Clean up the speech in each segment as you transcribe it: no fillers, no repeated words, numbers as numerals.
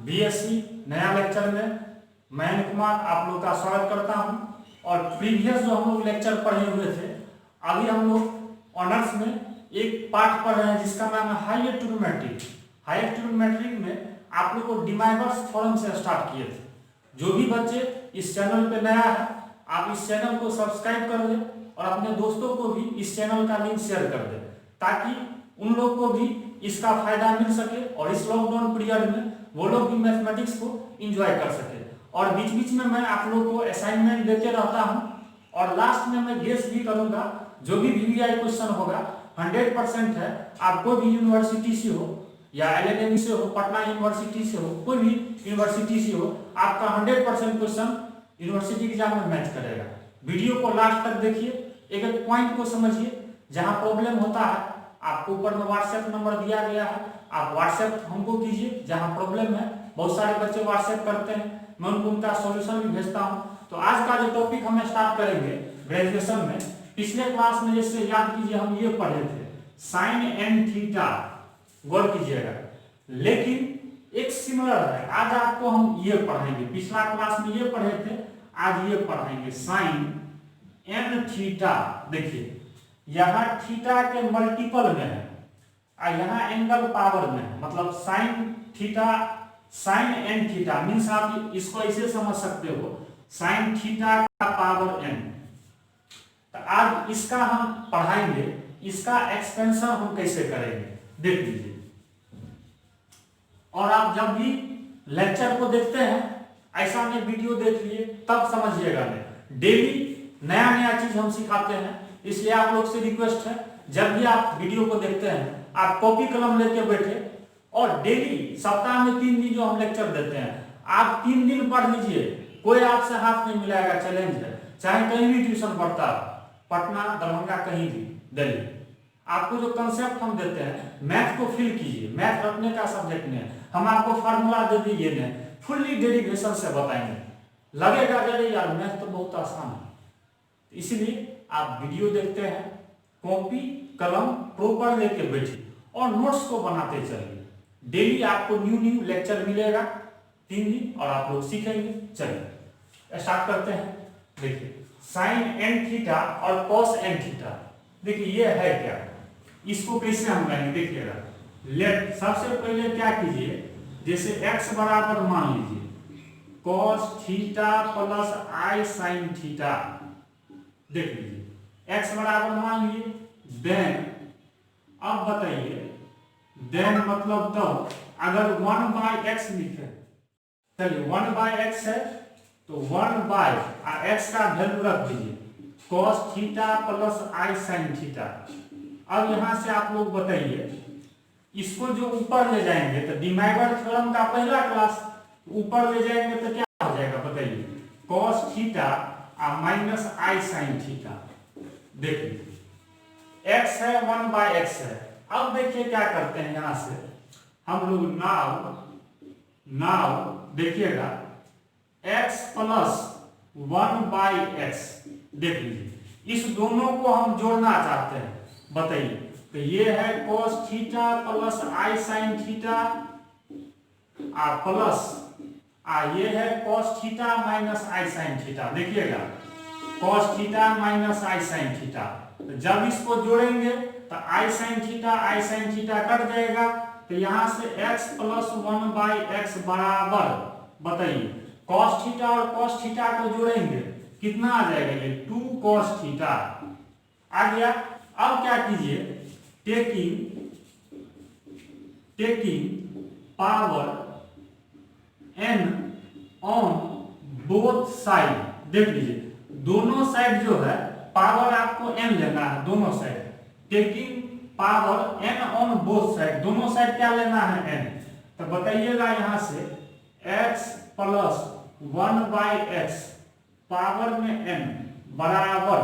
BSc नया lecture में महेंद्र कुमार आप लोग का स्वागत करता हूं। और प्रीवियस जो हम लोग लेक्चर पढ़े हुए थे, अभी हम लोग ऑनर्स में एक पार्ट पढ़ रहे हैं जिसका नाम है हायर ट्रिग्नोमेट्री। हायर ट्रिग्नोमेट्री में आप लोग को डिमाइवर्स थ्योरम से स्टार्ट किए थे। जो भी बच्चे इस चैनल पे नया है, आप इस चैनल को सब्सक्राइब कर दें और अपने दोस्तों को भी इस चैनल का लिंक शेयर कर दें, ताकि उन लोग को भी इसका फायदा मिल सके और इस लॉकडाउन पीरियड में वो लोग भी मैथमेटिक्स को एंजॉय कर सके। और बीच बीच में मैं आप लोग को असाइनमेंट देते रहता हूं और लास्ट में मैं गेस भी करूंगा। जो भी वीवीआई क्वेश्चन होगा 100% है। आप कोई भी यूनिवर्सिटी से हो या एलएनएम से हो, पटना यूनिवर्सिटी से हो, कोई भी यूनिवर्सिटी से हो, आपका 100% क्वेश्चन यूनिवर्सिटी एग्जाम में मैच करेगा। वीडियो को लास्ट तक देखिए, एक एक पॉइंट को समझिए। जहां प्रॉब्लम होता है आपको ऊपर में व्हाट्सएप नंबर दिया गया है, आप व्हाट्सएप हमको कीजिए। जहां प्रॉब्लम है, बहुत सारे बच्चे व्हाट्सएप करते हैं, मैं उनको उनका सॉल्यूशन भी भेजता हूं। तो आज का जो टॉपिक हम स्टार्ट करेंगे ग्रेजुएशन में, पिछले क्लास में जैसे याद कीजिए हम ये पढ़े थे साइन एन थीटा, गौर कीजिएगा। लेकिन एक सिमिलर है, आज आपको हम ये पढ़ाएंगे। पिछला क्लास में ये पढ़े थे, आज ये पढ़ाएंगे साइन एन थीटा। देखिए यहाँ थीटा के मल्टीपल में है और यहाँ एंगल पावर में है, मतलब sine theta, sine n theta means आप इसको ऐसे समझ सकते हो, साइन थीटा का पावर एन। तो आज इसका हम पढ़ाएंगे, इसका एक्सपेंशन हम कैसे करेंगे देख लीजिए। और आप जब भी लेक्चर को देखते हैं, ऐसा नहीं वीडियो देख लिए तब समझिएगा नहीं। डेली नया नया चीज हम सिखाते हैं, इसलिए आप लोग से रिक्वेस्ट है, जब भी आप वीडियो को देखते हैं आप कॉपी कलम लेके बैठे और डेली सप्ताह में 3 दिन जो हम लेक्चर देते हैं, आप 3 दिन पढ़ लीजिए। कोई आपसे हाथ नहीं मिलाएगा, चैलेंज है। चाहे कहीं भी ट्यूशन पढ़ता, पटना, दरभंगा, कहीं भी, दिल्ली, आपको जो कंसेप्ट हम देते हैं, मैथ को फील कीजिए। मैथ रखने का सब्जेक्ट नहीं है, हम आपको फार्मूला दे दीजिए नहीं, फुल्ली डेरिवेशन से बताएंगे। लगेगा अरे यार मैथ तो बहुत आसान है, इसलिए आप वीडियो देखते हैं, कॉपी कलम प्रॉपर लेके बैठिए और नोट्स को बनाते चलिए। डेली आपको न्यू लेक्चर मिलेगा 3 दिन और आप लोग सीखेंगे। चलिए स्टार्ट करते हैं। देखिए साइन एन थीटा और कॉस एन थीटा, देखिए ये है क्या, इसको कैसे हम करेंगे देखिएगा। लेट सबसे पहले क्या कीजिए, जैसे x बराबर मान लीजिए cos theta plus i sine theta, देख लीजिए x बराबर मान लिए। देन अब बताइए, देन मतलब तब अगर 1/x लिखे, चलिए 1/x है तो 1/x का वैल्यू रख दीजिए cos theta plus i sine theta. अब यहां से आप लोग बताइए, इसको जो ऊपर ले जाएंगे तो डिमाइवर थ्योरम का पहला क्लास, ऊपर ले जाएंगे तो क्या हो जाएगा बताइए, cos थीटा माइनस आई साइन थीटा। देखिए x है 1/x है। अब देखिए क्या करते हैं, यहां से हम लोग नाउ देखिएगा x प्लस 1/x, देख लीजिए इस दोनों को हम जोड़ना चाहते हैं, बताइए। तो ये है cos theta plus i sine theta plus ये है cos थीटा माइनस आई साइन थीटा। देखिएगा cos थीटा माइनस आई साइन थीटा, तो जब इसको जोड़ेंगे तो आई साइन थीटा कट जाएगा। तो यहां से x प्लस 1/x बराबर, बताइए cos थीटा और cos थीटा को जोड़ेंगे कितना आ जाएगा, ये 2 cos थीटा आ गया। अब क्या कीजिए, taking power n on both side, देख लीजिए दोनों साइड जो है पावर आपको n लेना है, दोनों side. Taking power n on both side, दोनों साइड क्या लेना है n। तो बताइएगा यहां से x प्लस 1/x पावर में n बराबर,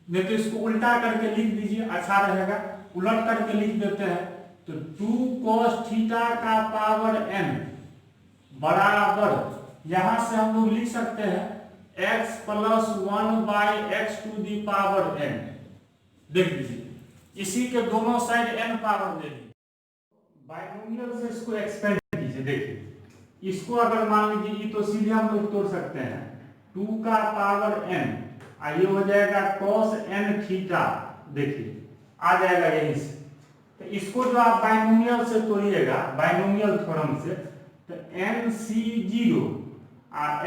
नहीं तो इसको उल्टा करके लिख दीजिए, अच्छा रहेगा। उलट करके लिख देते हैं तो 2 cos थीटा का पावर n बराबर, यहां से हम लोग लिख सकते हैं x plus 1/x to the power n। देख लीजिए इसी के दोनों साइड n पावर दे दी, बाइनोमियल से इसको एक्सपेंड कीजिए। देखिए इसको अगर मान लीजिए, तो सीधे हम लोग तोड़ सकते हैं 2 का पावर n, ये हो जाएगा cos n थीटा। देखिए आ जाएगा यही से। तो इसको जो आप बाइनोमियल से तोड़िएगा, बाइनोमियल थ्योरम से, तो nc0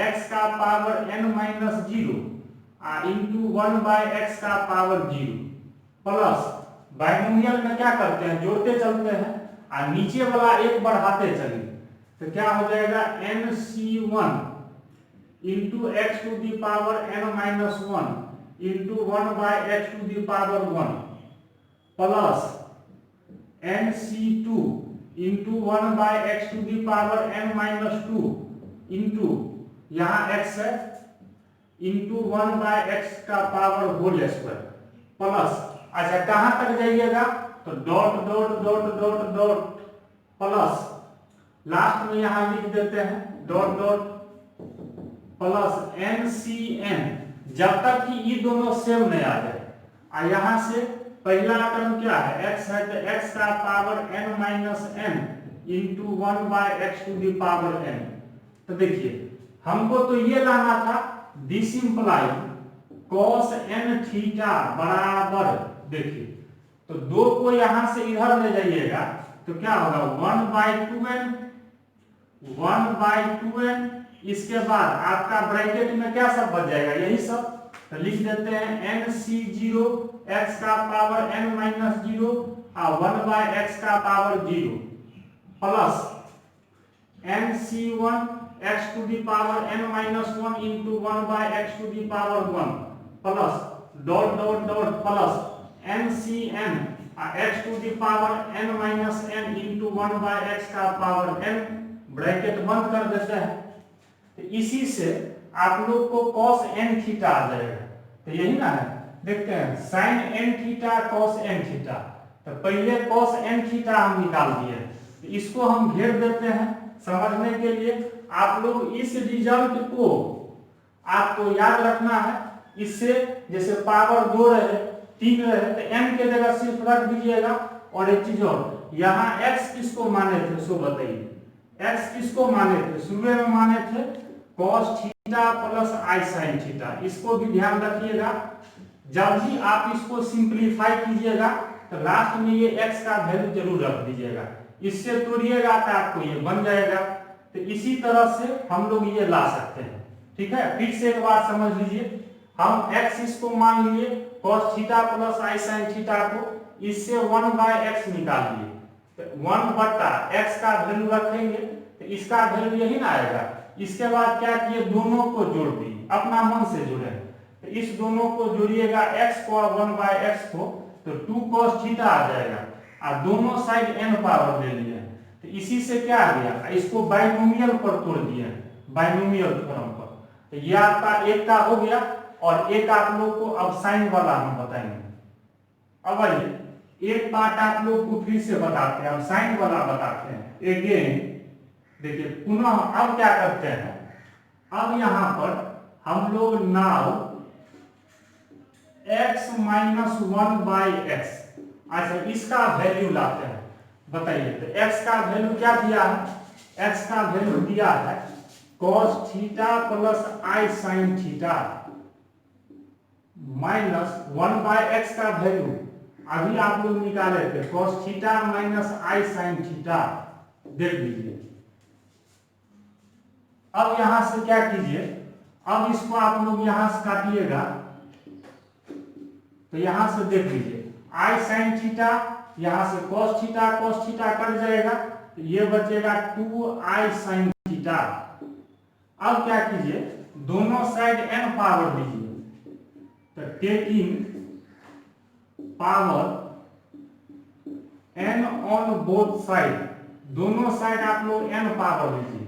x का power n minus 0 into 1/x का पावर 0 प्लस, बाइनोमियल में क्या करते हैं, जोड़ते चलते हैं और नीचे वाला एक बढ़ाते चलिए, तो क्या हो जाएगा nc1 into x to the power n minus 1 into 1/x to the power 1 plus nc2 into 1/x to the power n minus 2 into यहाँ x है इंटू 1/x का पावर होल स्क्वायर प्लस, अच्छा कहाँ तक जाइएगा, तो dot dot dot dot dot plus, last में यहां लिख देते हैं डॉट डॉट प्लस NCN, जब तक कि ये दोनों सेम नहीं आ जाए। और यहां से पहला टर्म क्या है, x है, तो x का power n minus n into 1/x to the power n। तो देखिए हमको तो ये लाना था, this imply cos n theta बराबर, देखिए तो 2 को यहां से इधर ले जाइएगा तो क्या होगा 1/2n, इसके बाद आपका ब्रैकेट में क्या सब बच जाएगा, यही सब, तो लिख देते हैं nc0 x का पावर n माइनस 0 और 1/x का power 0 plus nc1 x to the power n minus 1 into 1/x to the power 1 plus dot dot dot plus NCN x to the power n minus n into 1/x का power n, bracket बंद कर देते हैं। तो इसी से आप लोग को cos n थीटा आ जाएगा। तो यही ना है, देखते हैं sin n theta cos n theta. तो पहले cos n थीटा हम निकाल दिए, तो इसको हम घेर देते हैं समझने के लिए। आप लोग इस रिजल्ट को आपको याद रखना है, इससे जैसे पावर 2 रहे 3 रहे तो n के जगह सिर्फ रख दीजिएगा। और एक चीज और, यहाँ x किसको माने थे सो बताइए, x किसको माने थे, शुरू में माने थे cos theta plus i sin theta. इसको भी ध्यान रखिएगा, जब भी आप इसको सिंप्लीफाई कीजिएगा तो लास्ट में ये x का वैल्यू जरूर रख दीजिएगा, इससे तोड़िएगा तो आपको ये बन जाएगा। तो इसी तरह से हम लोग ये ला सकते हैं, ठीक है। फिर से एक बार समझ लीजिए, हम x इसको मान लिए cos theta plus i sin theta को, इससे 1/x निकाल लिए, तो 1/x का वैल्यू रखेंगे तो इसका वैल्यू यही ना आएगा। इसके बाद क्या किए, दोनों को जोड़ दिए, अपना मन से जोड़े, तो इस दोनों को जोड़िएगा x को और 1/x को, तो 2 cos थीटा आ जाएगा और दोनों साइड n पावर ले लिए। तो इसी से क्या आ गया, इसको बाइनोमियल पर तोड़ दिए, बाइनोमियल थ्योरम पर। तो ये आपका एक का हो गया, और एक आप लोग को अब साइन वाला हम बताएंगे। अब आइए एक पार्ट आप लोग को फिर से बताते हैं, हम साइन वाला बताते हैं अगेन। देखिए पुनः अब क्या करते हैं, अब यहां पर हम लोग नाउ x माइनस 1/x, अच्छा इसका वैल्यू लाते हैं। बताइए तो x का वैल्यू क्या दिया है, x का वैल्यू दिया है cos theta plus i sin theta minus 1/x का वैल्यू अभी आप लोग निकाले थे cos theta minus i sin theta, देख लीजिए। अब यहां से क्या कीजिए, अब इसको आप लोग यहां से काटिएगा, तो यहां से देख लीजिए i sin थीटा, यहां से cos थीटा कट जाएगा, तो ये बचेगा 2i sin थीटा। अब क्या कीजिए, दोनों साइड n पावर दीजिए, तो taking power n on both side, दोनों साइड आप लोग n पावर दीजिए।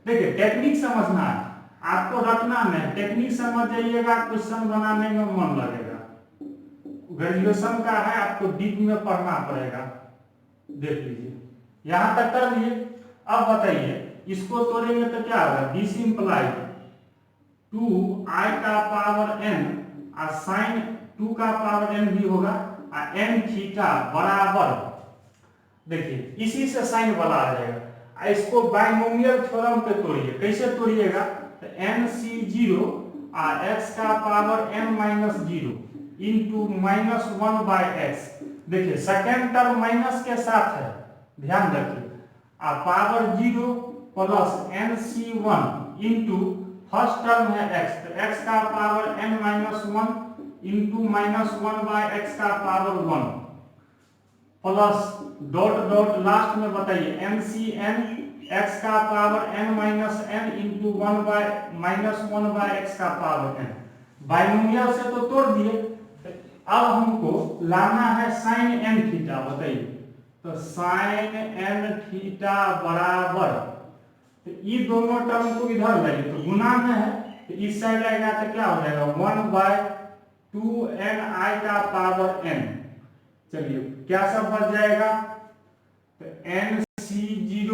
देखिए टेक्निक समझना है आपको, रखना नहीं, टेक्निक समझ जाइएगा, क्वेश्चन बनाने में मन लगेगा। ग्रेजुएशन का है, आपको डीप में पढ़ना पड़ेगा। देख लीजिए यहां तक कर लिए। अब बताइए इसको तोड़ेंगे तो क्या होगा, दिस इंप्लाई 2i का पावर n और साइन 2 का पावर n भी होगा और n थीटा बराबर, देखिए इसी से साइन वाला आ जाएगा। इसको बाइनोमियल थ्योरम पे तोड़िए। कैसे तोड़िएगा? तो nc0 x का power n minus 0 into -1/x। देखिए सेकेंड टर्म माइनस के साथ है, ध्यान रखिए। Power 0 plus nc1 into first term है x, तो x का power n minus 1 into -1/x का power 1 plus dot dot last में बताइए ncn x का power n minus n into -1/x का पावर n। बाइनोमियल से तो तोड़ दिए, अब हमको लाना है साइन n थीटा। बताइए, तो साइन n थीटा बराबर, तो ये दोनों टर्म को इधर लाइए तो गुना में है, तो इस साइड आएगा तो क्या हो जाएगा 1/2ni का पावर n। चलिए क्या सब बच जाएगा? तो nc0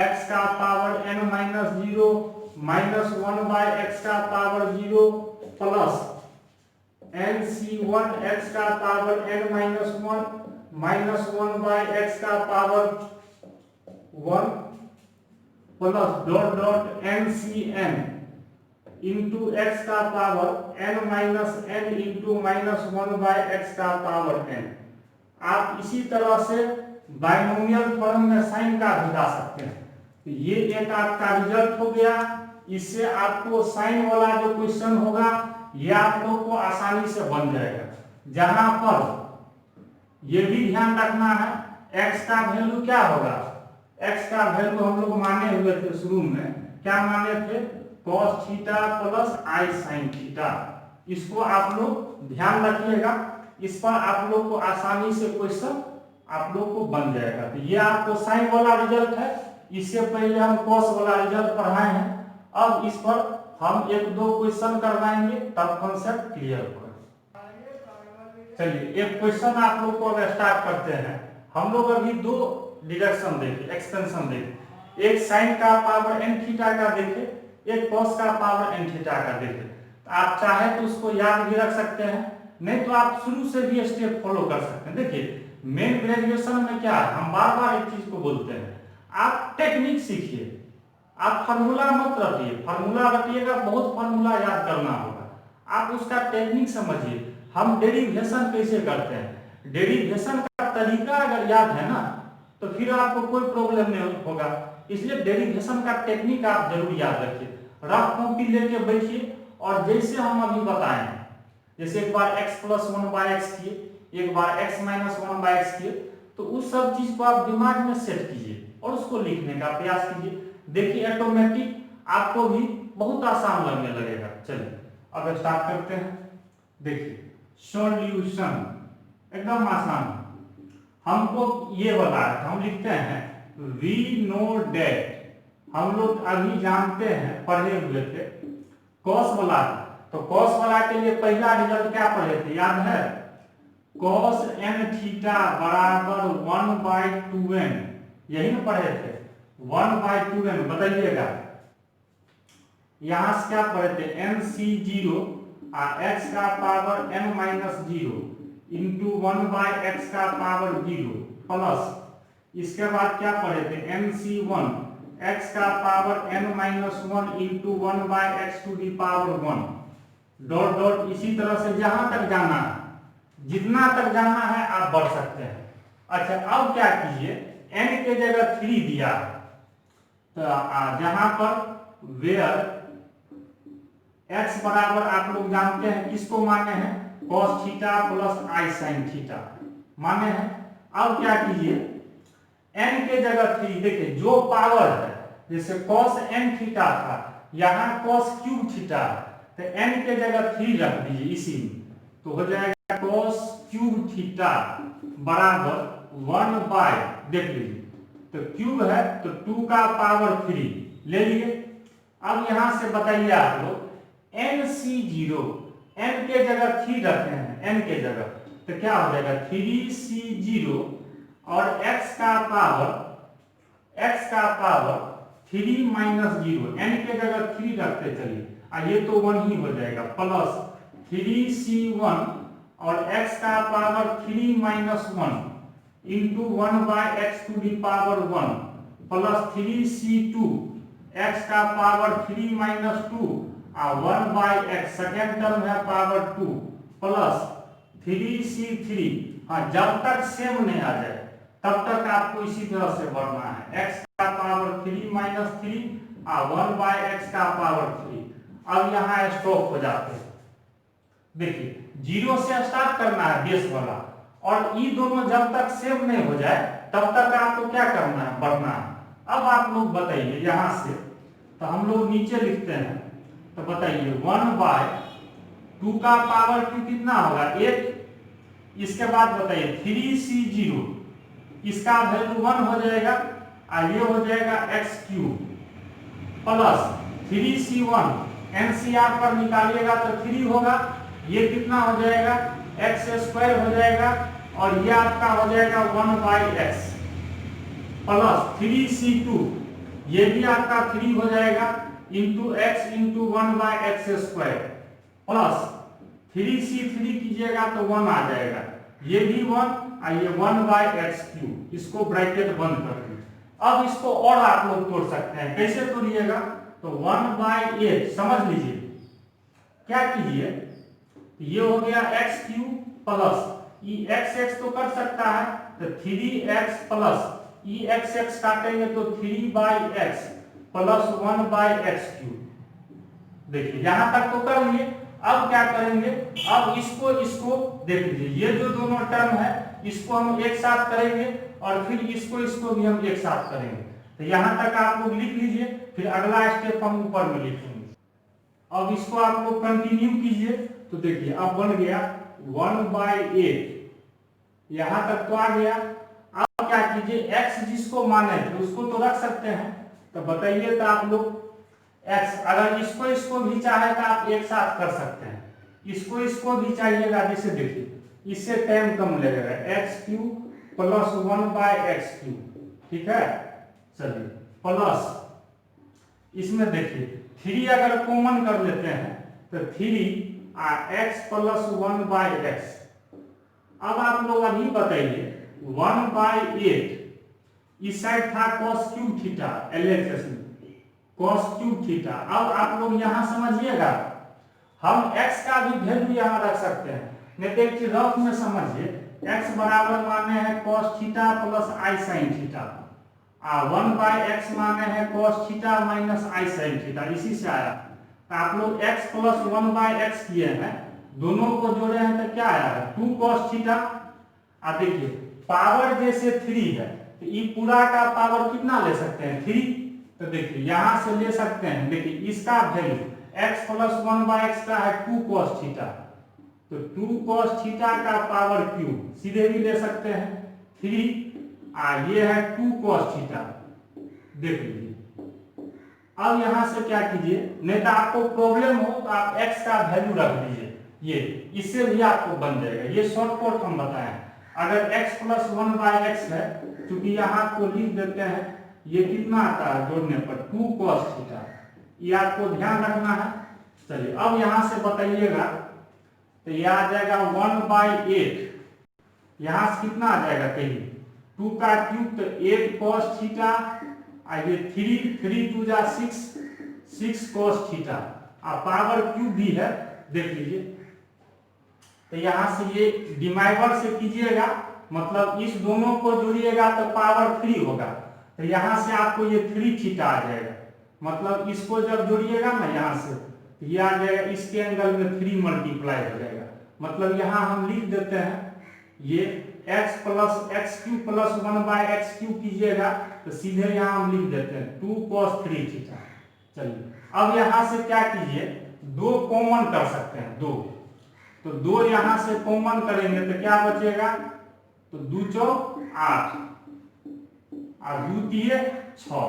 x का पावर n माइनस 0 -1/x का पावर 0 प्लस nc1 x का पावर n माइनस 1 -1/x का power 1 plus dot dot ncn into x का power n minus n into -1/x का पावर n। आप इसी तरह से बाइनोमियल फॉर्म में साइन का भी ला सकते हैं। तो ये एक आपका रिजल्ट हो गया। इससे आपको साइन वाला जो क्वेश्चन होगा ये आप लोग को आसानी से बन जाएगा। जहां पर ये भी ध्यान रखना है, x का वैल्यू क्या होगा? x का वैल्यू हम लोग माने हुए थे शुरू में, क्या माने थे? cos theta plus i sin theta. इसको आप लोग ध्यान रखिएगा, इस पर आप लोग को आसानी से क्वेश्चन आप लोग को बन जाएगा। तो ये आपको साइन वाला रिजल्ट है, इससे पहले हम cos वाला रिजल्ट पढ़ाए हैं। अब इस पर हम एक दो क्वेश्चन करवाएंगे, तब कॉन्सेप्ट क्लियर होगा। चलिए एक क्वेश्चन आप लोग को अब स्टार्ट करते हैं। हम लोग अभी दो डिडक्शन देखे, एक्सपेंशन देखे, एक साइन का पावर n थीटा का देखे, एक cos का पावर n थीटा का देखे। तो आप चाहे तो उसको याद भी रख सकते हैं, नहीं तो आप शुरू से भी स्टेप फॉलो कर सकते हैं। देखिए मेन ग्रेजुएशन में क्या है, हम बार बार एक चीज को बोलते हैं, आप टेक्निक सीखिए, आप फार्मूला मत रटिए। फार्मूला रटिएगा बहुत फार्मूला याद करना होगा, आप उसका टेक्निक समझिए। हम डेरिवेशन कैसे करते हैं, डेरिवेशन का तरीका अगर याद है ना तो फिर आपको कोई प्रॉब्लम नहीं होगा। इसलिए डेरिवेशन का टेक्निक आप जरूर याद रखिए। रफ कॉपी लेके बैठिए और जैसे हम अभी बताएं, जैसे एक बार x प्लस 1/x किए, एक बार x माइनस 1/x किए, तो उस सब चीज को आप दिमाग में सेट कीजिए और उसको लिखने का प्रयास कीजिए। देखिए ऑटोमेटिक आपको भी बहुत आसान लगने लगेगा। चलिए अब स्टार्ट करते हैं। देखिए सॉल्यूशन एकदम आसान, हमको ये वाला है, हम लिखते हैं वी नो डेट, हम लोग अभी जानते हैं, पढ़े हुए थे cos वाला। तो cos वाला के लिए पहला रिजल्ट क्या पढ़े थे, याद है? cos n थीटा बराबर 1/2n, यही ना पढ़े थे, 1/2n। बताइएगा यहां से क्या पढ़े थे, nc0 x का power n minus 0 into 1/x का पावर 0 प्लस इसके बाद क्या पढ़े थे, nc1 x का power n minus 1 into 1/x to the power 1 dot dot. इसी तरह से जहां तक जाना है, जितना तक जाना है आप बढ़ सकते हैं। अच्छा अब क्या कीजिए, n के जगह 3 दिया है, तो जहां पर वेयर x बराबर आप लोग जानते हैं किसको माने हैं, cos theta plus i sin theta माने हैं। अब क्या कीजिए, n के जगह 3, देखिए जो पावर है, जैसे cos n थीटा था, यहाँ cos क्यूब थीटा है, तो n के जगह 3 रख दीजिए इसी में, तो हो जाएगा cos क्यूब थीटा बराबर 1/, देख लीजिए तो क्यूब है तो 2 का पावर 3 ले लिए। अब यहां से बताइए आप लोग nc0, n के जगह 3 रखते हैं, n के जगह, तो क्या हो जाएगा 3c0 और x का पावर 3 माइनस 0, n के जगह 3 रखते चलिए, ये तो 1 ही हो जाएगा, प्लस 3c1 और x का power 3 minus 1 into 1/x to the power 1 plus 3c2 x का पावर 3 माइनस 2 और 1 बाई एक्स सेकेंड टर्म है पावर 2 प्लस 3c3। हाँ, जब तक सेम नहीं आ जाए तब तक आपको इसी तरह से बढ़ना है। x का पावर 3 माइनस 3 और 1 बाई एक्स का पावर 3। अब यहाँ स्टॉप हो जाते हैं। देखिए, जीरो से स्टार्ट करना है बेस वाला, और ये दोनों जब तक सेम नहीं हो जाए तब तक आपको क्या करना है, बढ़ना है। अब आप लोग बताइए यहाँ से, तो हम लोग नीचे लिखते हैं, तो बताइए 1 बाय 2 का पावर 2 कितना होगा, 8। इसके बाद बताइए 3c0, इसका वैल्यू 1 हो जाएगा और ये हो जाएगा x³ प्लस 3c1 NCR पर निकालिएगा तो 3 होगा, ये कितना हो जाएगा x² हो जाएगा, और ये आपका हो जाएगा 1 बाई एक्स प्लस 3c2, ये भी आपका 3 हो जाएगा into x into 1 by x plus 3c3 कीजिएगा तो 1 आ जाएगा, ये भी 1 और ये 1 बाई x³। इसको ब्रैकेट बंद कर दिए। अब इसको और आप लोग तोड़ सकते हैं, कैसे तोड़िएगा, तो 1 बाई 8 समझ लीजिए, क्या कीजिए, ये हो गया x³ प्लस ये x तो कर सकता है, तो 3x प्लस ये x काटेंगे तो 3 by x plus 1 by x³। देखिए यहाँ तक तो कर लिए। अब क्या करेंगे, अब इसको देख लीजिए, ये जो दोनों टर्म है इसको हम एक साथ करेंगे और फिर इसको भी हम एक साथ करेंगे। तो यहाँ तक आप लोग लिख लीजिए, फिर अगला स्टेप हम ऊपर में लिखेंगे। अब इसको आप लोग कंटिन्यू कीजिए, तो देखिए अब बन गया 1 बाई 8, यहाँ तक तो आ गया। अब क्या कीजिए, x जिसको माने थे उसको तो रख सकते हैं, तो बताइए, तो आप लोग x, अगर इसको भी चाहे तो आप एक साथ कर सकते हैं, इसको भी चाहिएगा, जैसे देखिए इससे टाइम कम लगेगा, x³ प्लस 1 बाई x³, ठीक है। चलिए प्लस इसमें देखिए 3 अगर कॉमन कर लेते हैं तो 3 x प्लस 1 बाई एक्स। अब आप लोग अभी बताइए 1 बाई 8, इस साइड था cos³ थीटा, LHS में cos³ थीटा। अब आप लोग यहाँ समझिएगा, हम x का भी वैल्यू यहाँ रख सकते हैं, नहीं तो एक चीज रफ में समझिए, x बराबर माने हैं cos theta plus i sin theta, 1 by x माने हैं cos theta minus i sin theta, इसी से आया। तो आप लोग x प्लस 1 बाई एक्स किए हैं, दोनों को जोड़े हैं तो क्या आया है 2 cos थीटा। अब देखिए पावर जैसे 3 है तो ये पूरा का पावर कितना ले सकते हैं, 3। तो देखिए यहाँ से ले सकते हैं, देखिए इसका value x plus 1 by x का है 2 cos थीटा, तो 2 cos थीटा का पावर क्यूब सीधे भी ले सकते हैं 3, ये है 2 cos थीटा, देख लीजिए। अब यहाँ से क्या कीजिए, नहीं तो आपको प्रॉब्लम हो तो आप x का वैल्यू रख दीजिए, ये इससे भी आपको बन जाएगा। ये शॉर्टकट हम बताएं, अगर x प्लस 1 बाई एक्स है, क्योंकि यहाँ को लिख देते हैं, ये कितना आता है जोड़ने पर 2 cos थीटा, ये आपको ध्यान रखना है। चलिए अब यहाँ से बताइएगा, तो ये आ जाएगा 1 बाई 8, यहाँ से कितना आ जाएगा, कहिए 2 का क्यूब तो 8 cos थीटा, ये 3 2 जा 6 cos थीटा, पावर क्यूब भी है, देख लीजिए। तो यहाँ से ये डिवाइडर से कीजिएगा, मतलब इस दोनों को जोड़िएगा तो पावर 3 होगा, तो यहाँ से आपको ये 3 थीटा आ जाएगा, मतलब इसको जब जोड़िएगा ना यहाँ से, तो ये आ जाएगा, इसके एंगल में 3 मल्टीप्लाई हो जाएगा। मतलब यहाँ हम लिख देते हैं, ये x plus x³ plus 1 by x³ कीजिएगा तो सीधे यहाँ हम लिख देते हैं 2 cos 3 थीटा। चलिए अब यहाँ से क्या कीजिए, 2 कॉमन कर सकते हैं, 2, तो 2 यहाँ से कॉमन करेंगे तो क्या बचेगा, तो 2 चौक 8 और 2 तिये 6।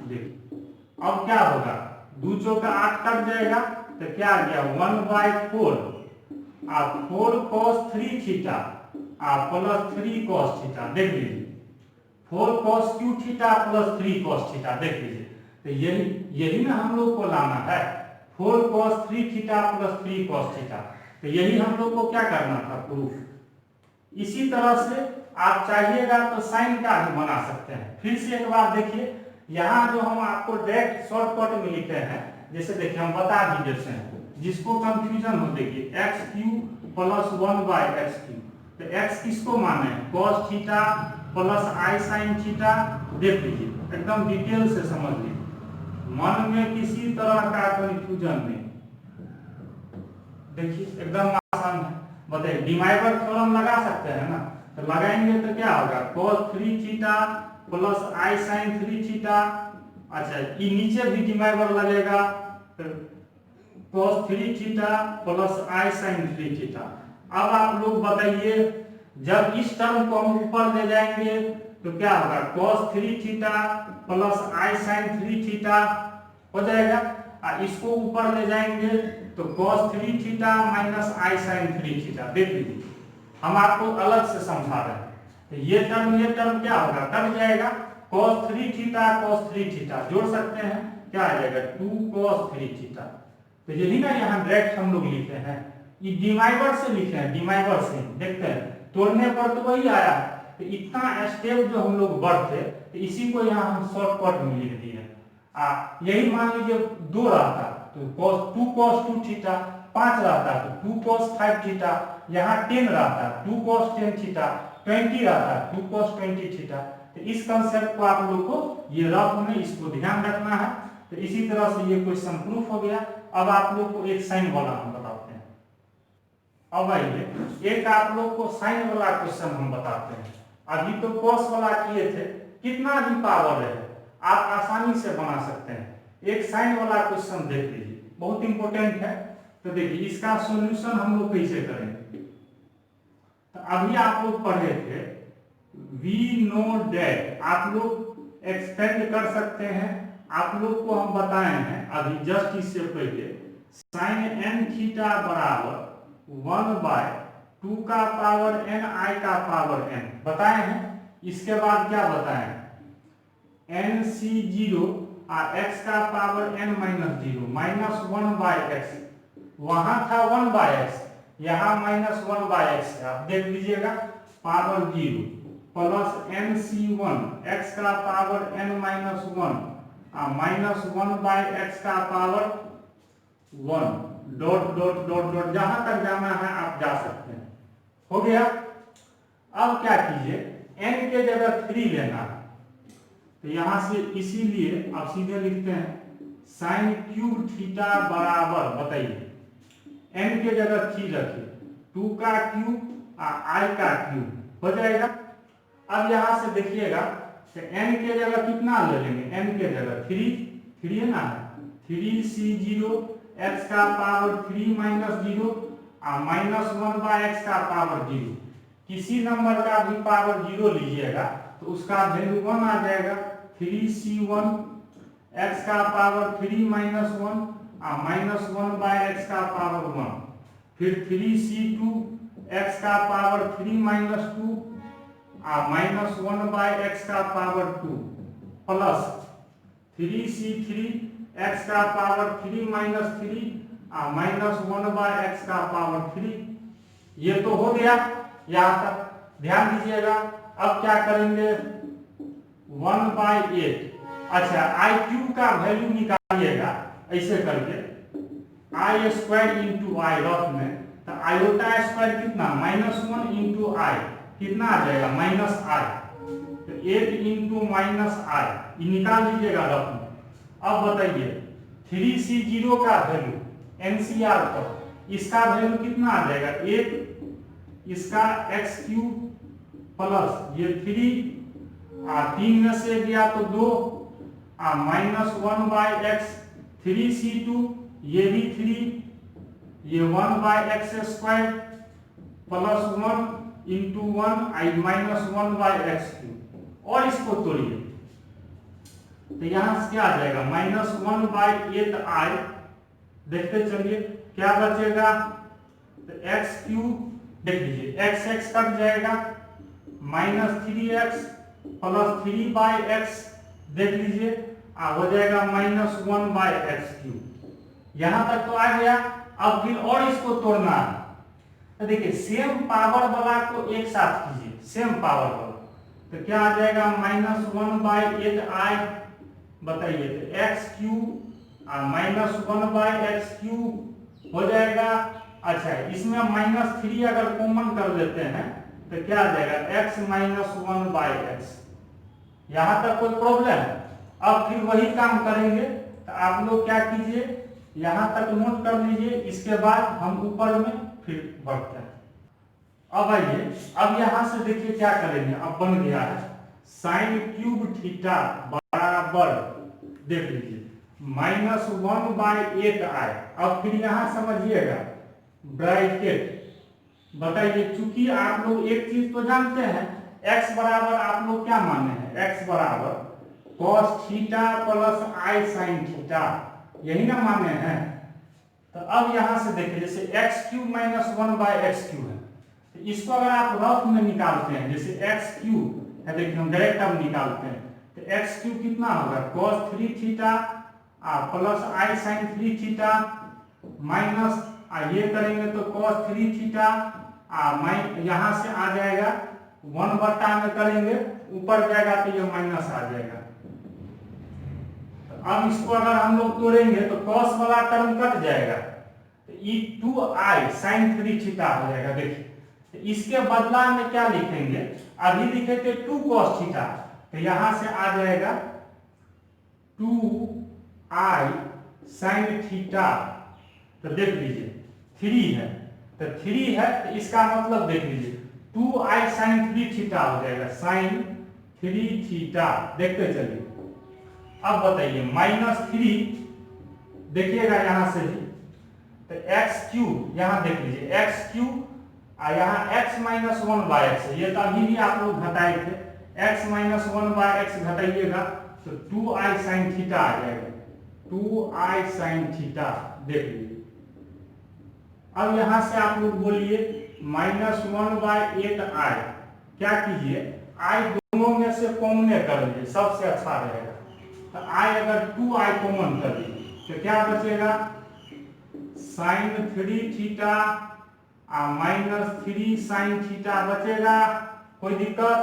देखिए अब क्या होगा, 2 चौक 8 कट जाएगा तो क्या आ गया 1 बाई 4 और 4 cos 3 theta plus 3 cos theta, देख लीजिए 4 cos³ theta plus 3 cos theta, देख लीजिए। तो यही ना हम लोग को लाना है, 4 cos 3 theta plus 3 cos theta. तो यही हम लोग को क्या करना था, प्रूफ, इसी तरह से आप चाहिएगा तो साइन का भी बना सकते हैं। फिर से एक बार देखिए, यहाँ जो हम आपको डायरेक्ट शॉर्टकट में लिखे हैं, जैसे देखिए हम बता भी देते हैं, जिसको कंफ्यूजन हो, देखिए एक्स क्यू प्लस 1/x3, तो x किसको माने, cos theta plus i sine theta. देख लीजिए, एकदम डिटेल से समझ लीजिए, मन में किसी तरह का कंफ्यूजन नहीं। देखिए एकदम आसान है, बताइए डिमाइवर थ्योरम लगा सकते हैं ना, तो लगाएंगे तो क्या होगा, cos 3 theta plus i sign 3 theta. अच्छा, ये नीचे भी डिमाइवर लगेगा, तो cos 3 theta plus i sign 3 theta. अब आप लोग बताइए, जब इस टर्म को हम ऊपर ले जाएंगे तो क्या होगा, cos 3 theta plus i sign 3 theta हो जाएगा, और इसको ऊपर ले जाएंगे तो cos 3 थीटा माइनस आई साइन 3 थीटा। देख लीजिए, हम आपको अलग से समझा रहे हैं, तो ये टर्म क्या होगा, कट जाएगा, cos 3 थीटा जोड़ सकते हैं, क्या आ जाएगा 2 cos 3 थीटा। तो यही ना यहाँ डायरेक्ट हम लोग लिखे हैं, ये डिवाइवर से लिखे हैं, डिवाइवर से देखते हैं, तोड़ने पर तो वही आया। तो इतना स्टेप जो हम लोग बढ़ते, तो इसी को यहाँ हम शॉर्टकट में लिख दिए। यही मान लीजिए 2 रहता तो2 cos 2 थीटा, 5 रहता तो 2 cos 5 थीटा, यहाँ 10 रहता 2 cos 10 थीटा, 20 रहता 2 cos 20 थीटा। तो इस कंसेप्ट को आप लोग को ये रफ में इसको ध्यान रखना है। तो इसी तरह से ये क्वेश्चन प्रूफ हो गया। अब आप लोग को एक साइन वाला हम बताते हैं। अब आइए एक आप लोग को साइन वाला क्वेश्चन हम बताते हैं। अभी तो कॉस वाला किए थे, कितना भी पावर है आप आसानी से बना सकते हैं। एक साइन वाला क्वेश्चन देख लीजिए, बहुत इंपॉर्टेंट है। तो देखिए इसका सॉल्यूशन हम लोग कैसे करेंगे। तो अभी आप लोग पढ़े थे वी नो डेट, आप लोग एक्सपेंड कर सकते हैं। आप लोग को हम बताए हैं अभी जस्ट इससे पहले, साइन एन थीटा बराबर 1/2 का पावर n i का पावर n बताए हैं। इसके बाद क्या बताए, nc0 और x का power n minus 0 minus 1/x, वहां था 1/x, यहाँ माइनस 1/x है। आप देख लीजिएगा, पावर 0 प्लस nc1 x का power n minus 1 minus 1/x का power 1 dot dot dot dot, जहां तक जाना है आप जा सकते हैं। हो गया। अब क्या कीजिए, n के जगह 3 लेना है, तो यहां से इसीलिए आप सीधे लिखते हैं साइन क्यूब थीटा बराबर, बताइए n के जगह 3 रखिए, 2 का क्यूब और i का क्यूब हो जाएगा। अब यहां से देखिएगा तो n के जगह कितना ले लेंगे, n के जगह 3 है ना, 3c0 x का पावर 3 माइनस 0 और माइनस 1/x का पावर 0। किसी नंबर का भी पावर 0 लीजिएगा तो उसका वैल्यू 1 आ जाएगा। 3c1 x का पावर 3 माइनस 1 और माइनस 1/x का पावर 1, फिर 3c2 x का पावर 3 माइनस 2 और माइनस 1/x का पावर 2 प्लस 3c3 x का पावर 3 माइनस 3 और माइनस 1/x का पावर 3। ये तो हो गया यहाँ तक, ध्यान दीजिएगा। अब क्या करेंगे, 1/8। अच्छा, आई क्यूब का वैल्यू निकालिएगा ऐसे करके, आई स्क्वायर इंटू आई रफ में, तो आयोटा स्क्वायर कितना, -1 इंटू आई कितना आ जाएगा, -i, तो 8 इंटू -i, ये निकाल लीजिएगा रफ में। अब बताइए 3c0 का वैल्यू NCR पर, इसका वैल्यू कितना आ जाएगा, 8, इसका x क्यूब प्लस ये 3 में से गया तो 2 माइनस 1/x, 3c2 ये भी 3, ये 1/x square plus 1 into 1 minus 1/x cube. और इसको तोड़िए तो यहां से क्या आ जाएगा, -1/8i। देखते चलिए क्या बचेगा, तो x क्यूब देख लीजिए, x कट जाएगा, -3x प्लस 3/x देख लीजिए, हो जाएगा -1/x क्यूब। यहां तक तो आ गया। अब फिर और इसको तोड़ना है, तो देखिए सेम पावर वाला को एक साथ कीजिए, सेम पावर वाला तो क्या आ जाएगा -1/8i, बताइए तो एक्स क्यूब -1/x³ हो जाएगा। अच्छा इसमें -3 अगर कॉमन कर लेते हैं तो क्या आ जाएगा x - 1/x। यहाँ तक कोई प्रॉब्लम है? अब फिर वही काम करेंगे, तो आप लोग क्या कीजिए यहाँ तक नोट कर लीजिए, इसके बाद हम ऊपर में फिर बढ़ते हैं। अब आइए, अब यहाँ से देखिए क्या करेंगे, अब बन गया है sin³ बराबर, देख लीजिए -1/8i। अब फिर यहाँ समझिएगा ब्रैकेट, बताइए चूंकि आप लोग एक चीज तो जानते हैं, x बराबर आप लोग क्या माने हैं, x बराबर cos theta plus i sin theta, यही ना माने हैं। तो अब यहाँ से देखिए जैसे x³ -1/x³ है, तो इसको अगर आप रफ में निकालते हैं, जैसे x³ है, देखिए हम डायरेक्ट अब निकालते हैं, तो x³ कितना होगा cos 3 theta plus i sin 3 theta minus ये करेंगे तो cos 3 थीटा यहाँ से आ जाएगा 1/, में करेंगे ऊपर जाएगा तो ये माइनस आ जाएगा। तो अब इसको अगर हम लोग तोड़ेंगे तो cos वाला टर्म कट जाएगा, तो ये 2i sin 3 थीटा हो जाएगा। देखिए तो इसके बदला में क्या लिखेंगे, अभी लिखे थे 2 cos थीटा, तो यहाँ से आ जाएगा 2i sin थीटा। तो देख लीजिए 3 है, तो 3 है तो इसका मतलब देख लीजिए 2i sin 3 थीटा हो जाएगा, sin 3 थीटा। देखते चलिए, अब बताइए -3 देखिएगा यहाँ से भी, तो x³ यहाँ देख लीजिए x³ यहाँ x - 1/x है, ये तो अभी भी आप लोग घटाए थे, x - 1/x घटाइएगा तो 2i sin थीटा आ जाएगा, 2i sin थीटा। देख लीजिए अब यहाँ से आप लोग बोलिए -1/8i, क्या कीजिए i दोनों में से कॉमन कर लीजिए, सबसे अच्छा रहेगा। तो i अगर 2i कॉमन कर लीजिए तो क्या बचेगा sin 3 थीटा -3 sin थीटा बचेगा। कोई दिक्कत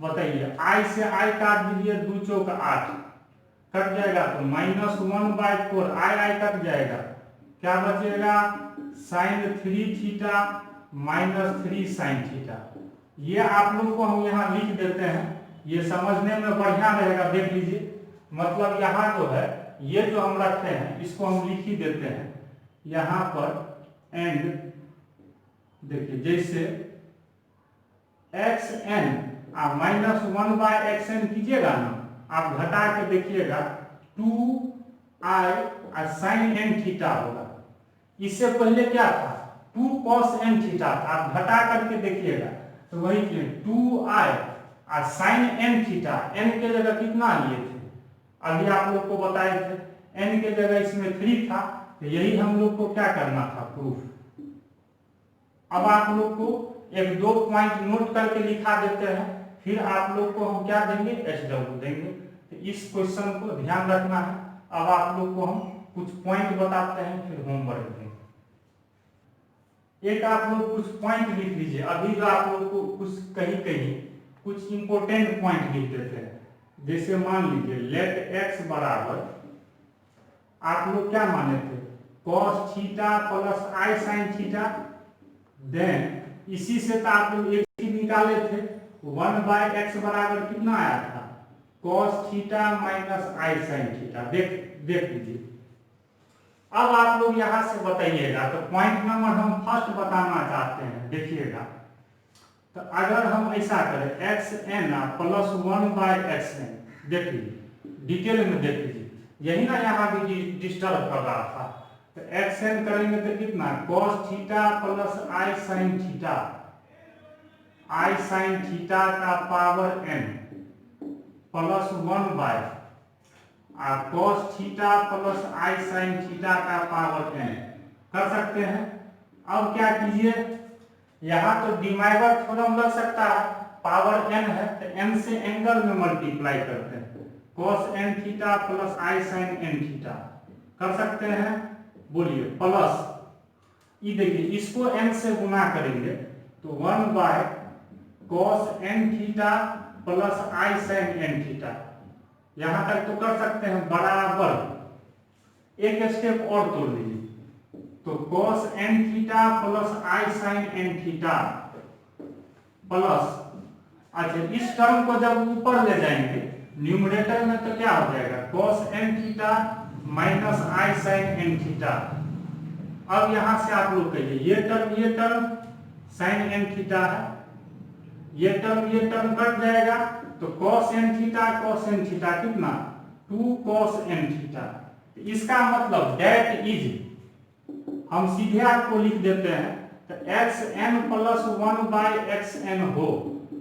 बताइए, i से i काट दीजिए, 2 चौक 8 कट जाएगा, तो -1/4 i कट जाएगा, क्या बचेगा sin 3 थीटा -3 sin थीटा। ये आप लोग को हम यहाँ लिख देते हैं, ये समझने में बढ़िया रहेगा। देख लीजिए मतलब यहाँ जो है ये जो हम रखते हैं इसको हम लिख ही देते हैं यहाँ पर एंड, देखिए जैसे xn -1/xn कीजिएगा ना, आप घटा के देखिएगा 2i sin n थीटा होगा। इससे पहले क्या था 2 cos n थीटा, आप घटा करके देखिएगा तो वही 2i sin n theta, n के जगह कितना लिए थे, अभी आप लोग को बताए थे, n के जगह इसमें 3 था, तो यही हम लोग को क्या करना था प्रूफ। अब आप लोग को 1-2 पॉइंट नोट करके लिखा देते हैं, फिर आप लोग को हम क्या देंगे SW देंगे। तो इस क्वेश्चन को ध्यान रखना है। अब आप लोग को हम कुछ पॉइंट बताते हैं, फिर होमवर्क देंगे। एक आप लोग कुछ पॉइंट लिख लीजिए, अभी जो आप लोग को कुछ कहीं कुछ इंपोर्टेंट पॉइंट लिख देते हैं। जैसे मान लीजिए लेट x बराबर, आप लोग क्या माने थे cos theta plus i sin theta, then इसी से तो आप लोग एक चीज निकाले थे 1/x बराबर कितना आया था cos theta -i sin theta. देख लीजिए। अब आप लोग यहाँ से बताइएगा, तो पॉइंट नंबर हम फर्स्ट बताना चाहते हैं, देखिएगा। तो अगर हम ऐसा करें xn प्लस 1/xn, देख लीजिए डिटेल में देख लीजिए, यही ना यहाँ भी डिस्टर्ब कर रहा था। तो xn करेंगे तो कितना cos theta plus i sin theta, i sin theta का power n plus 1/, cos theta plus i sin theta का पावर n कर सकते हैं। अब क्या कीजिए, यहाँ तो डिमाइवर थ्योरम लग सकता है, पावर n है तो n से एंगल में मल्टीप्लाई करते हैं, cos n theta plus i sin n theta कर सकते हैं, बोलिए प्लस। ये देखिए इसको n से गुना करेंगे तो 1 by cos n theta plus i sine n theta, यहां तक तो कर सकते हैं बराबर। एक स्टेप और तोड़ लीजिए तो cos n theta plus i sine n theta plus, अच्छा इस टर्म को जब ऊपर ले जाएंगे न्यूमरेटर में तो क्या हो जाएगा कॉस एन थीटा माइनस आई साइन एन थीटा। अब यहां से आप लोग कहिए ये टर्म साइन एन थीटा है, ये टर्म कट जाएगा तो कॉस एन थीटा कितना 2 कॉस एन थीटा। इसका मतलब डेट इज, हम सीधे आपको लिख देते हैं तो x n plus 1 by x n हो,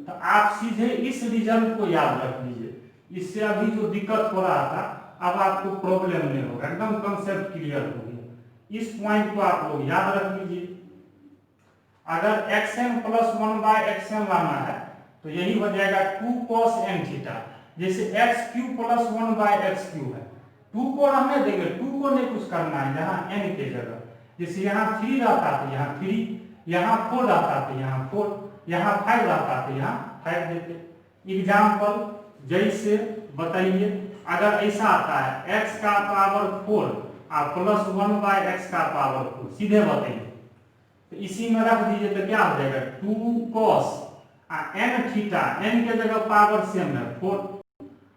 तो आप सीधे इस रिजल्ट को याद रख लीजिए। इससे अभी जो दिक्कत हो रहा था अब आपको प्रॉब्लम नहीं होगा, एकदम कंसेप्ट क्लियर हो गया। इस पॉइंट को आप लोग याद रख लीजिए। अगर x n plus 1 by x n लाना है तो यही हो जाएगा 2 cos n थीटा। जैसे x q plus 1 by x q है, 2 को रहने देंगे, 2 को नहीं कुछ करना है यहाँ n के जगह। जैसे यहाँ 3 रहता तो यहाँ 3, यहाँ 4 रहता तो यहाँ 4, यहाँ 5 रहता तो यहाँ 5 देते। एग्जाम्पल जैसे बताइए, अगर ऐसा आता है x का पावर 4 और प्लस 1 बाय एक्स का पावर 4, सीधे बताइए तो इसी में रख दीजिए तो क्या हो जाएगा 2 cos एन थीटा, एन के जगह पावर सेम है 4।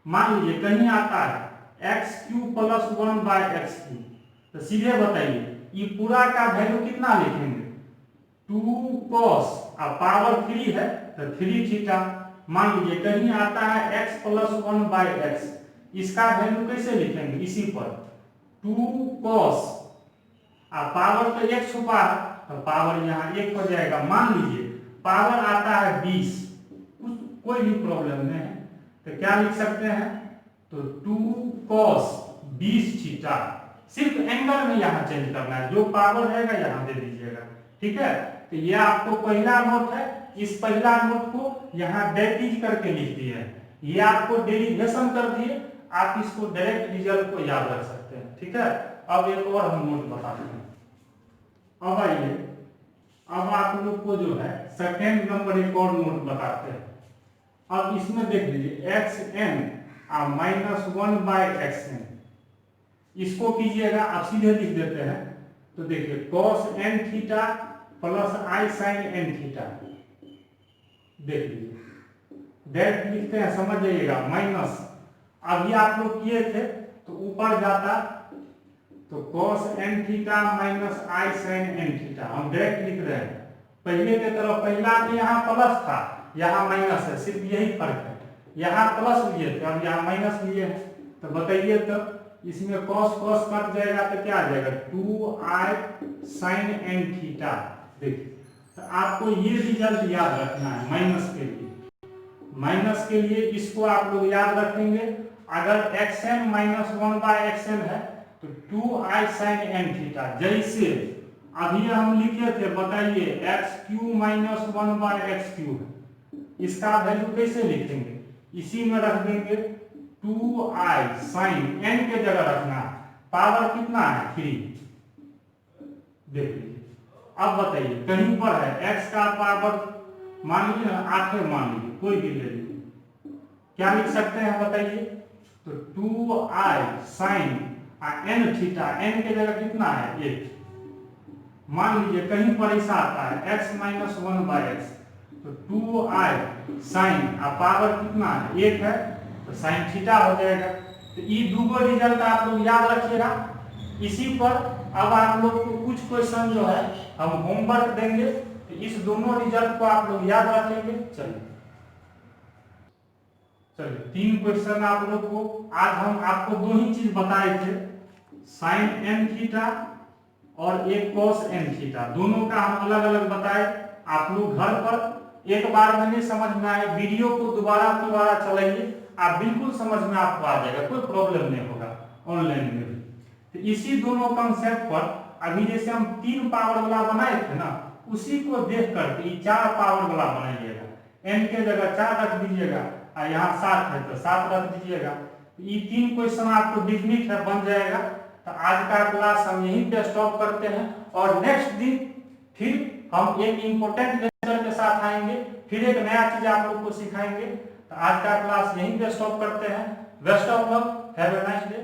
मान लीजिए कहीं आता है x q plus 1 by x q, तो सीधे बताइए ये पूरा का वैल्यू कितना लिखेंगे 2 cos और पावर 3 है तो 3 थीटा। मान लीजिए कहीं आता है x प्लस 1 बाय एक्स, इसका वैल्यू कैसे लिखेंगे इसी पर 2 cos और पावर तो 1 छुपा है तो पावर यहाँ 1 हो जाएगा। मान लीजिए पावर आता है 20, कोई भी प्रॉब्लम नहीं है तो क्या लिख सकते हैं तो 2 cos 20 थीटा। सिर्फ एंगल में यहाँ चेंज करना है, जो पावर रहेगा यहाँ दे दीजिएगा, ठीक है। तो ये आपको पहला नोट है, इस पहला नोट को यहाँ डेटिज करके लिख दिए हैं, ये आपको डेरिवेशन कर दिए, आप इसको डायरेक्ट रिजल्ट को याद रख सकते हैं, ठीक है। अब एक और हम नोट बताते हैं। अब आइए, अब आप लोग को जो है सेकेंड नंबर एक और नोट बताते हैं। अब इसमें देख लीजिए एक्स एन और माइनस 1 बाय एक्स एन, इसको कीजिएगा आप सीधे लिख देते हैं तो देखिए cos n theta plus i sine n theta, देख लीजिए डेट लिखते हैं, समझ जाइएगा माइनस, अभी आप लोग किए थे तो ऊपर जाता तो cos n थीटा माइनस आई साइन n थीटा, हम डायरेक्ट लिख रहे हैं। पहले के तरफ पहला में यहाँ प्लस था, यहाँ माइनस है, सिर्फ यही फर्क है। यहाँ प्लस लिए थे अब यहाँ माइनस लिए हैं, तो बताइए तो इसमें cos cos कट जाएगा तो क्या आ जाएगा 2i साइन n थीटा। देखिए तो आपको ये रिजल्ट याद रखना है माइनस के लिए। माइनस के लिए इसको आप लोग याद रखेंगे, अगर xn माइनस 1 बाय xn है तो 2i साइन n थीटा। जैसे अभी हम लिखे थे, बताइए x q minus 1 by x q है, इसका वैल्यू कैसे लिखेंगे, इसी में रख देंगे 2i साइन n के जगह रखना, पावर कितना है 3, देख लीजिए। अब बताइए कहीं पर है x का पावर मान लीजिए 8 मान लीजिए, कोई भी ले लीजिए, क्या लिख सकते हैं बताइए तो 2i sign n theta, n के जगह कितना है 1। मान लीजिए कहीं पर ऐसा आता है x माइनस 1 बाय एक्स, तो 2i साइन पावर कितना है 1 है तो साइन थीटा हो जाएगा। तो ये दूगो रिजल्ट आप लोग याद रखिएगा। इसी पर अब आप लोग को कुछ क्वेश्चन जो है हम होमवर्क देंगे, तो इस दोनों रिजल्ट को आप लोग याद रखेंगे। चलिए 3 क्वेश्चन आप लोग को, आज हम आपको 2 ही चीज बताए थे, साइन n थीटा और एक cos n थीटा, दोनों का हम अलग अलग बताए। आप लोग घर पर एक बार में नहीं समझ में आए, वीडियो को दोबारा चलाइए, आप बिल्कुल समझ में आपको आ जाएगा, कोई प्रॉब्लम नहीं होगा ऑनलाइन में भी। तो इसी दोनों कंसेप्ट पर अभी जैसे हम 3 पावर वाला बनाए थे ना, उसी को देख करके 4 पावर वाला बनाइएगा। n के जगह 4 रख दीजिएगा और यहाँ 7 है तो 7 रख दीजिएगा। ये 3 क्वेश्चन आपको डिफिनिट है बन जाएगा। तो आज का क्लास हम यहीं पे स्टॉप करते हैं और नेक्स्ट दिन फिर हम एक इम्पोर्टेंट लेक्चर के साथ आएंगे, फिर एक नया चीज आप लोग को सिखाएंगे। तो आज का क्लास यहीं पे स्टॉप करते हैं। Best of luck, have a nice day.